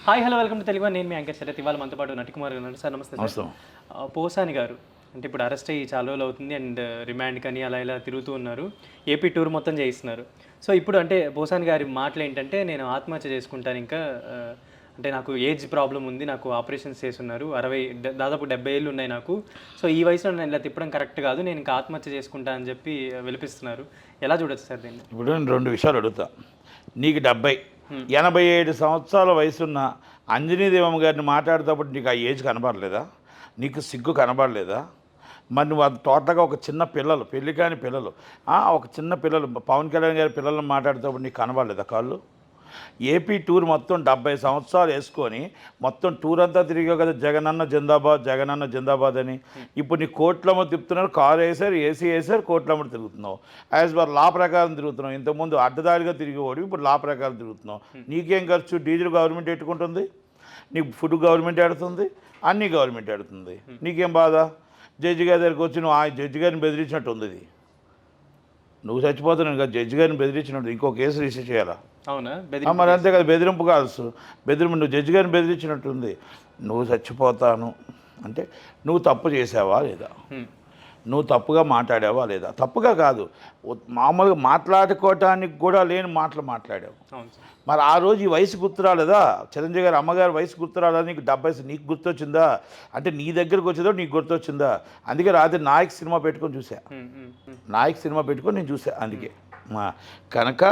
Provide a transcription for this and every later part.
Hi hello welcome to Telugu నేను మీ anchor Sarath. ఇవాళ మనతో పాటు నటికుమార్ గారు ఉన్నారు. సార్ నమస్తే సార్. పోసాని గారు అంటే ఇప్పుడు అరెస్ట్ అయ్యి చాలా రోజులు అవుతుంది అండ్ రిమాండ్ కానీ అలా ఇలా తిరుగుతూ ఉన్నారు. ఏపీ టూర్ మొత్తం చేయిస్తున్నారు. సో ఇప్పుడు అంటే పోసాని గారి మాటలు ఏంటంటే, నేను ఆత్మహత్య చేసుకుంటాను ఇంకా అంటే నాకు ఏజ్ ప్రాబ్లం ఉంది, నాకు ఆపరేషన్స్ చేస్తున్నారు, దాదాపు 70 ఏళ్ళు ఉన్నాయి నాకు. సో ఈ వయసులో నేను ఇలా తిప్పడం కరెక్ట్ కాదు, నేను ఇంకా ఆత్మహత్య చేసుకుంటా అని చెప్పి విలిపిస్తున్నారు. ఎలా చూడొచ్చు సార్ దీన్ని? ఇప్పుడు నేను 2 విషయాలు అడుగుతా. నీకు 87 సంవత్సరాల వయసున్న అంజనీదేవమ్మ గారిని మాట్లాడేటప్పుడు నీకు ఆ ఏజ్ కనబడలేదా? నీకు సిగ్గు కనబడలేదా? మరి నువ్వు అది టోటల్గా ఒక చిన్న పిల్లలు, పెళ్లి కాని పిల్లలు, ఒక చిన్న పిల్లలు పవన్ కళ్యాణ్ గారి పిల్లలను మాట్లాడేటప్పుడు నీకు కనబడలేదా కాళ్ళు? ఏపీ టూర్ మొత్తం 70 సంవత్సరాలు వేసుకొని మొత్తం టూర్ అంతా తిరిగా కదా, జగనన్న జిందాబాద్, జగనన్న జిందాబాద్ అని. ఇప్పుడు నీ కోట్లమ్మ తిప్పుతున్నారు, కారు వేసారు, ఏసీ వేసారు, కోట్లమ్మ తిరుగుతున్నావు. యాజ్ పర్ లా ప్రకారం తిరుగుతున్నావు. ఇంతకుముందు అడ్డదారిగా తిరిగేవాడు, ఇప్పుడు లా ప్రకారం తిరుగుతున్నావు. నీకేం ఖర్చు? డీజిల్ గవర్నమెంట్ పెట్టుకుంటుంది, నీకు ఫుడ్ గవర్నమెంట్ ఆడుతుంది, అన్నీ గవర్నమెంట్ ఆడుతుంది. నీకేం బాధ? జడ్జి గారి దగ్గరికి వచ్చి నువ్వు ఆ జడ్జి గారిని బెదిరించినట్టు ఉంది. ఇది నువ్వు చచ్చిపోతున్నావు కదా, జడ్జి గారిని బెదిరించినట్టు ఇంకో కేసు రిజిస్టర్ చేయాలా? అవునా? మరి అంతే కదా, బెదిరింపు కాదు, బెదిరింపు. నువ్వు జడ్జి గారిని బెదిరించినట్టుంది. నువ్వు చచ్చిపోతాను అంటే నువ్వు తప్పు చేసావా లేదా? నువ్వు తప్పుగా మాట్లాడావా లేదా? తప్పుగా కాదు, మామూలుగా మాట్లాడుకోవటానికి కూడా లేని మాటలు మాట్లాడావు. మరి ఆ రోజు ఈ వయసు గుర్తురాలేదా? చిరంజీవి గారి అమ్మగారి వయసు గుర్తురాలేదా? నీకు 70 నీకు గుర్తొచ్చిందా? అంటే నీ దగ్గరకు వచ్చేదో నీకు గుర్తొచ్చిందా? అందుకే రాత్రి నాయక్ సినిమా పెట్టుకొని చూసా, నాయక్ సినిమా పెట్టుకొని నేను చూసా. అందుకే కనుక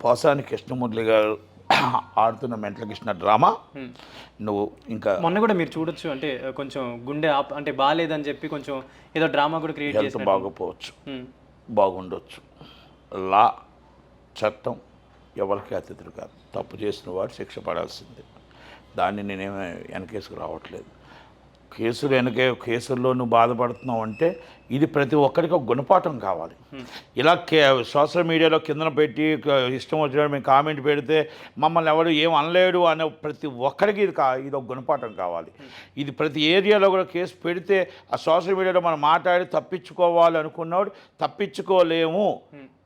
పోసాని కృష్ణమూర్తి గారు ఆడుతున్న మెంటల్ కృష్ణ డ్రామా నువ్వు ఇంకా మొన్న కూడా మీరు చూడొచ్చు. అంటే కొంచెం గుండె అంటే బాగాలేదని చెప్పి కొంచెం ఏదో డ్రామా కూడా క్రియేట్ చేసి బాగోపోవచ్చు, బాగుండొచ్చు. లా చట్టం ఎవరికి అతిథులు కాదు. తప్పు చేసిన వాడు శిక్ష పడాల్సిందే. దాన్ని నేనేమీ వెనకేసుకు రావట్లేదు. కేసుల్లో నువ్వు బాధపడుతున్నావు అంటే ఇది ప్రతి ఒక్కరికి ఒక గుణపాఠం కావాలి. ఇలా సోషల్ మీడియాలో కిందన పెట్టి ఇష్టం వచ్చినట్టు మేము కామెంట్ పెడితే మమ్మల్ని ఎవడు ఏం అనలేడు అనే ప్రతి ఒక్కరికి ఇది ఒక గుణపాఠం కావాలి. ఇది ప్రతి ఏరియాలో కూడా కేసు పెడితే ఆ సోషల్ మీడియాలో మనం మాట్లాడి తప్పించుకోవాలి అనుకున్నవాడు తప్పించుకోలేము.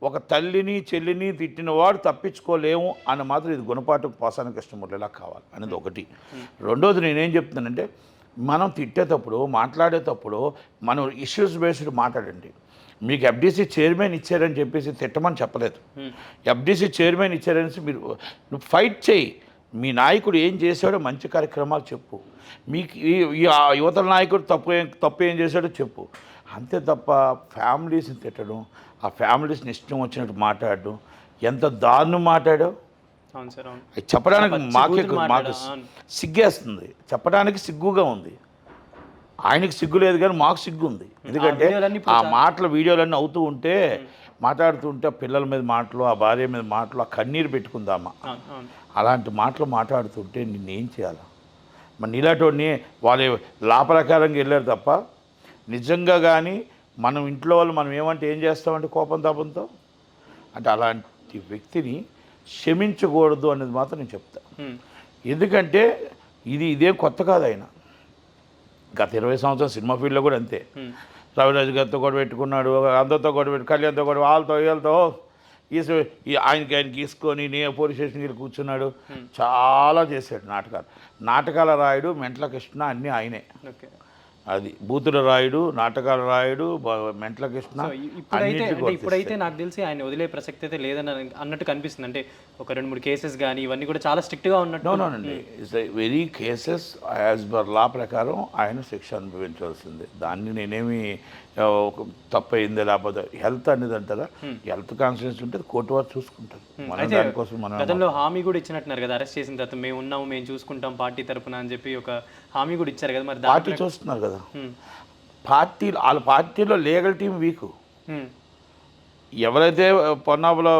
ఒక తల్లిని చెల్లిని తిట్టినవాడు తప్పించుకోలేము అని మాత్రం ఇది గుణపాఠం పోసాని కృష్ణమూర్తి ఇలా కావాలి అనేది ఒకటి. రెండోది నేనేం చెప్తున్నానంటే, మనం తిట్టేటప్పుడు మాట్లాడేటప్పుడు మనం ఇష్యూస్ బేస్డ్ మాట్లాడండి. మీకు ఎఫ్డీసీ చైర్మన్ ఇచ్చారని చెప్పేసి తిట్టమని చెప్పలేదు. ఎఫ్డీసీ చైర్మన్ ఇచ్చారనేసి నువ్వు ఫైట్ చేయి. మీ నాయకుడు ఏం చేశాడో మంచి కార్యక్రమాలు చెప్పు. మీకు ఈ యువతల నాయకుడు తప్పు ఏం చేశాడో చెప్పు. అంతే తప్ప ఫ్యామిలీస్ని తిట్టడం, ఆ ఫ్యామిలీస్ని ఇష్టం వచ్చినట్టు మాట్లాడడం, ఎంత దారుణం మాట్లాడో చెప్పడానికి మాకు సిగ్గేస్తుంది. చెప్పడానికి సిగ్గుగా ఉంది. ఆయనకి సిగ్గు లేదు కానీ మాకు సిగ్గు ఉంది. ఎందుకంటే ఆ మాటల వీడియోలన్నీ అవుతూ ఉంటే, మాట్లాడుతుంటే పిల్లల మీద మాటలు, ఆ భార్య మీద మాటలు, ఆ కన్నీరు పెట్టుకుందామా, అలాంటి మాటలు మాట్లాడుతుంటే నిన్నేం చేయాలా? మరి నీలాంటి వాళ్ళు లా ప్రకారంగా వెళ్ళారు తప్ప నిజంగా కానీ మనం ఇంట్లో వాళ్ళు మనం ఏమంటే ఏం చేస్తామంటే కోపం తాపంతో అంటే అలాంటి వ్యక్తిని క్షమించకూడదు అనేది మాత్రం నేను చెప్తాను. ఎందుకంటే ఇదేం కొత్త కాదు. ఆయన గత 20 సంవత్సరాలు సినిమా ఫీల్డ్లో కూడా అంతే. రవిరాజు గారితో కూడా పెట్టుకున్నాడు, అందరితో కూడా కళ్యాణ్తో కూడా, వీళ్ళతో ఆయనకి తీసుకొని పోలీస్ స్టేషన్కి వెళ్ళి కూర్చున్నాడు. చాలా చేశాడు నాటకాల రాయుడు, మెంటల కృష్ణ అన్నీ ఆయనే. అది బూతుల రాయుడు, నాటకాల రాయుడు, మెంటల కృష్ణ. ఇప్పుడైతే నాకు తెలిసి ఆయన వదిలే ప్రసక్తి అయితే లేదని అన్నట్టు కనిపిస్తుంది. అంటే ఒక 2-3 కేసెస్ కానీ ఇవన్నీ కూడా చాలా స్ట్రిక్ట్గా ఉన్నట్టు. అవునండి, it's very cases as per law ప్రకారం ఆయన శిక్ష అనుభవించవలసిందే. దాన్ని నేనేమి తప్పయిందే లేకపోతే హెల్త్ అనేది అంటారా, హెల్త్ కాన్షియస్ ఉంటే కోర్టు వారు చూసుకుంటారు. దానికోసం మనం గతంలో హామీ కూడా ఇచ్చినట్టున్నారు కదా, అరెస్ట్ చేసిన తర్వాత మేము ఉన్నాము, మేము చూసుకుంటాం పార్టీ తరఫున అని చెప్పి ఒక హామీ కూడా ఇచ్చారు కదా. మరి పార్టీ చూస్తున్నారు కదా, వాళ్ళ పార్టీలో లీగల్ టీం వీకు. ఎవరైతే పొన్నాపులో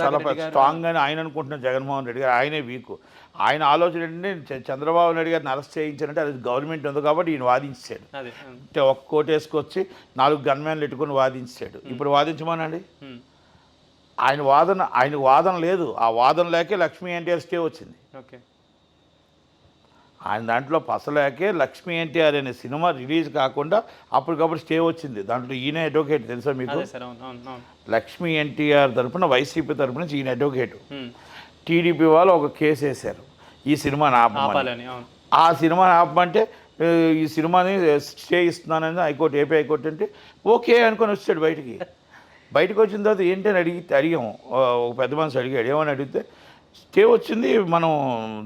చాలా స్ట్రాంగ్ అని ఆయన అనుకుంటున్నారు జగన్మోహన్ రెడ్డి గారు, ఆయనే వీకు. ఆయన ఆలోచన ఏంటంటే చంద్రబాబు నాయుడు గారిని అరెస్ట్ చేయించారంటే అది గవర్నమెంట్ ఉంది కాబట్టి ఈయన వాదించాడు. అంటే ఒక కోర్టు వేసుకొచ్చి 4 గన్మ్యాన్లు పెట్టుకుని వాదించాడు. ఇప్పుడు వాదించమనండి. ఆయన వాదన లేదు. ఆ వాదన లేకే లక్ష్మీ ఎన్టీఆర్ స్టే వచ్చింది. ఆయన దాంట్లో పసలేకే లక్ష్మీ ఎన్టీఆర్ అనే సినిమా రిలీజ్ కాకుండా అప్పటికప్పుడు స్టే వచ్చింది. దాంట్లో ఈయన అడ్వకేట్ తెలుసా మీకు? లక్ష్మీ ఎన్టీఆర్ తరఫున వైసీపీ తరఫున ఈయన అడ్వకేటు. టీడీపీ వాళ్ళు ఒక కేసు వేశారు. ఈ సినిమాని ఆపమని. ఆపాలని, అవును. ఆ సినిమాని ఆపమంటే ఈ సినిమాని స్టే ఇస్తున్నానని హైకోర్టు, ఏపీ హైకోర్టు అంటే ఓకే అనుకొని వచ్చాడు బయటికి. బయటకు వచ్చిన తర్వాత ఏంటని అడిగాము, ఒక పెద్ద మనిషి అడిగాడు. ఏమని అడిగితే స్టే వచ్చింది, మనం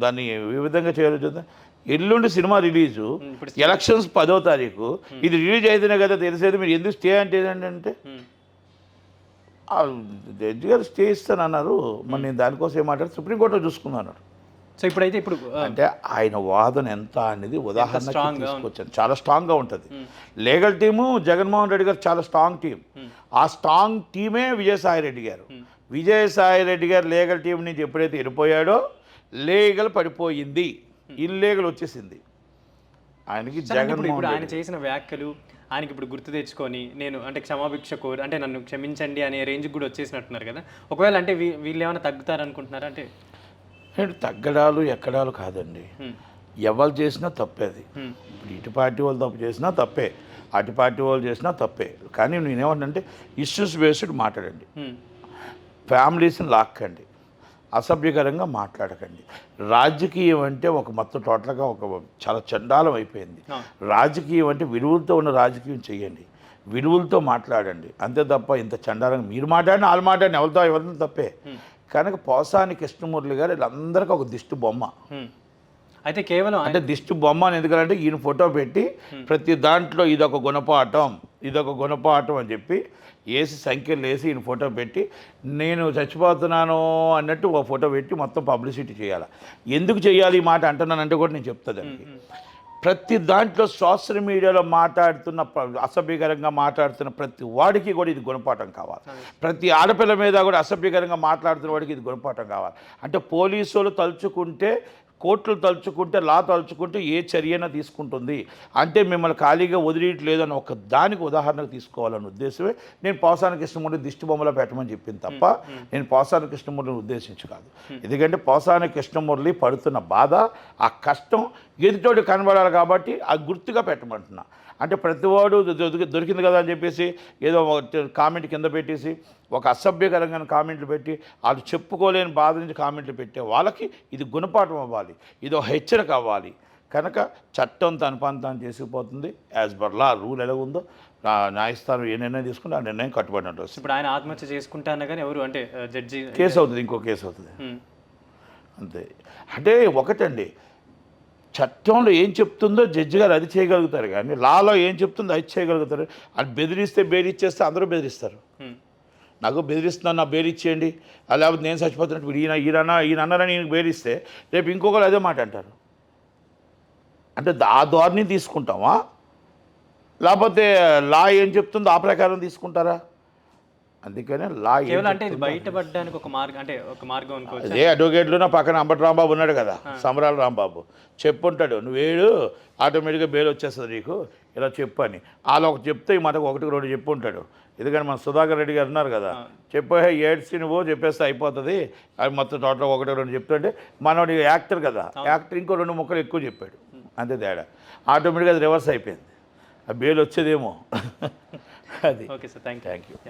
దాన్ని ఏ విధంగా చేయాలో చూద్దాం. ఎల్లుండి సినిమా రిలీజు, ఇప్పుడు ఎలక్షన్స్ 10వ తారీఖు, ఇది రిలీజ్ అయితేనే కదా తెలిసేది, మీరు ఎందుకు స్టే అంటే ఏంటంటే జడ్జి గారు స్టే ఇస్తానన్నారు, మరి నేను దానికోసం ఏమంటారు సుప్రీంకోర్టులో చూసుకున్నాను. సో ఇప్పుడైతే ఇప్పుడు అంటే ఆయన వాదన ఎంత అనేది ఉదాహరణ తీసుకొచ్చాను. చాలా స్ట్రాంగ్గా ఉంటుంది. లీగల్ టీము జగన్మోహన్ రెడ్డి గారు చాలా స్ట్రాంగ్ టీం. ఆ స్ట్రాంగ్ టీమే విజయసాయి రెడ్డి గారు. విజయసాయి రెడ్డి గారు లీగల్ టీం నుంచి ఎప్పుడైతే వెళ్ళిపోయాడో లీగల్ పడిపోయింది, ఇల్లీగల్ వచ్చేసింది ఆయనకి. ఇప్పుడు ఆయన చేసిన వ్యాఖ్యలు ఆయనకి ఇప్పుడు గుర్తు తెచ్చుకొని నేను అంటే క్షమాభిక్ష కోరు, అంటే నన్ను క్షమించండి అనే రేంజ్కి కూడా వచ్చేసినట్టున్నారు కదా. ఒకవేళ అంటే వీళ్ళు ఏమైనా తగ్గుతారనుకుంటున్నారా? అంటే తగ్గడాలు ఎక్కడాలు కాదండి, ఎవరు చేసినా తప్పే అది. ఇప్పుడు ఇటు పార్టీ వాళ్ళు తప్పు చేసినా తప్పే, అటు పార్టీ వాళ్ళు చేసినా తప్పే. కానీ నేనేమంటే ఇష్యూస్ బేస్డ్ మాట్లాడండి, ఫ్యామిలీస్ని లాక్కండి, అసభ్యకరంగా మాట్లాడకండి. రాజకీయం అంటే ఒక మొత్తం టోటల్గా ఒక చాలా చండాలం అయిపోయింది. రాజకీయం అంటే విలువలతో ఉన్న రాజకీయం చేయండి, విలువలతో మాట్లాడండి, అంతే తప్ప ఇంత చండాలంగా మీరు మాట్లాడిన వాళ్ళు మాట్లాడిన ఎవరితో తప్పే. కనుక పోసాని కృష్ణమురళి గారు వీళ్ళందరికీ ఒక దిష్టి బొమ్మ. అయితే కేవలం అంటే దిష్టి బొమ్మ అని ఎందుకంటే ఈయన ఫోటో పెట్టి ప్రతి దాంట్లో ఇదొక గుణపాఠం, ఇదొక గుణపాఠం అని చెప్పి వేసి సంఖ్యలు వేసి ఈయన ఫోటో పెట్టి నేను చచ్చిపోతున్నాను అన్నట్టు ఒక ఫోటో పెట్టి మొత్తం పబ్లిసిటీ చేయాలి. ఎందుకు చేయాలి ఈ మాట అంటున్నానంటే కూడా నేను చెప్తా దానికి. ప్రతి దాంట్లో సోషల్ మీడియాలో మాట్లాడుతున్న అసభ్యకరంగా మాట్లాడుతున్న ప్రతి వాడికి కూడా ఇది గుణపాఠం కావాలి. ప్రతి ఆడపిల్ల మీద కూడా అసభ్యకరంగా మాట్లాడుతున్న వాడికి ఇది గుణపాఠం కావాలి. అంటే పోలీసులు తలుచుకుంటే, కోర్టులు తలుచుకుంటే, లా తలుచుకుంటే ఏ చర్యన తీసుకుంటుంది. అంటే మిమ్మల్ని ఖాళీగా వదిలేయట్లేదని ఒక దానికి ఉదాహరణకు తీసుకోవాలన్న ఉద్దేశమే నేను పోసాని కృష్ణమూర్తి దిష్టి బొమ్మలో పెట్టమని చెప్పింది తప్ప నేను పోసాని కృష్ణమూర్తిని ఉద్దేశించి కాదు. ఎందుకంటే పోసాని కృష్ణమూర్తి పడుతున్న బాధ, ఆ కష్టం ఎదుటోడు కనబడాలి కాబట్టి ఆ గుర్తుగా పెట్టమంటున్నా. అంటే ప్రతివాడు దొరికింది కదా అని చెప్పేసి ఏదో కామెంట్ కింద పెట్టేసి ఒక అసభ్యకరంగా కామెంట్లు పెట్టి వాళ్ళు చెప్పుకోలేని బాధ నుంచి కామెంట్లు పెట్టే వాళ్ళకి ఇది గుణపాఠం అవ్వాలి, ఇది హెచ్చరిక అవ్వాలి. కనుక చట్టం తన పని తాను చేసుకుపోతుంది. యాజ్ పర్ లా రూల్ ఎలా ఉందో న్యాయస్థానం ఏ నిర్ణయం తీసుకుంటే ఆ నిర్ణయం కట్టుబడినట్టు వస్తుంది. ఇప్పుడు ఆయన ఆత్మహత్య చేసుకుంటా అన్న కానీ ఎవరు అంటే జడ్జి కేసు అవుతుంది, ఇంకో కేసు అవుతుంది అంతే. అంటే ఒకటండి, చట్టంలో ఏం చెప్తుందో జడ్జి గారు అది చేయగలుగుతారు, కానీ లాలో ఏం చెప్తుందో అది చేయగలుగుతారు. అది బెదిరిస్తే బెదిరిచ్చేస్తే అందరూ బెదిరిస్తారు. నాకు బెదిరిస్తున్నాను, నా బెదిరిచ్చేయండి, లేకపోతే నేను చచ్చిపోతున్నట్టు ఈయన అన్నారని ఈయనకు బెదిరిస్తే రేపు ఇంకొకరు అదే మాట అంటారు. అంటే ఆ ధోరణి తీసుకుంటామా, లేకపోతే లా ఏం చెప్తుందో ఆ ప్రకారం తీసుకుంటారా? అందుకనే లా అంటే ఇది బయటపడడానికి ఒక మార్గం, అంటే ఒక మార్గం అనుకోవచ్చు. అదే అడ్వకేట్లు నా పక్కన అంబటి రాంబాబు ఉన్నాడు కదా, సమరాల రాంబాబు చెప్పుంటాడు, నువ్వేడు ఆటోమేటిక్గా బెయిల్ వచ్చేస్తుంది నీకు, ఇలా చెప్పు అని. వాళ్ళు ఒక చెప్తే ఈ మాటకు 1-2 చెప్పు ఉంటాడు. ఎందుకంటే మన సుధాకర్ రెడ్డి గారు ఉన్నారు కదా, చెప్పే ఏడ్చి నువ్వు చెప్పేస్తే అయిపోతుంది, అవి మొత్తం టోటల్ 1-2 చెప్తుంటే మనోడు యాక్టర్ కదా, యాక్టర్ ఇంకో 2 ముక్కలు ఎక్కువ చెప్పాడు, అంతే తేడా. ఆటోమేటిక్గా అది రివర్స్ అయిపోయింది, ఆ బెయిల్ వచ్చేదేమో అది. Okay sir, thank you.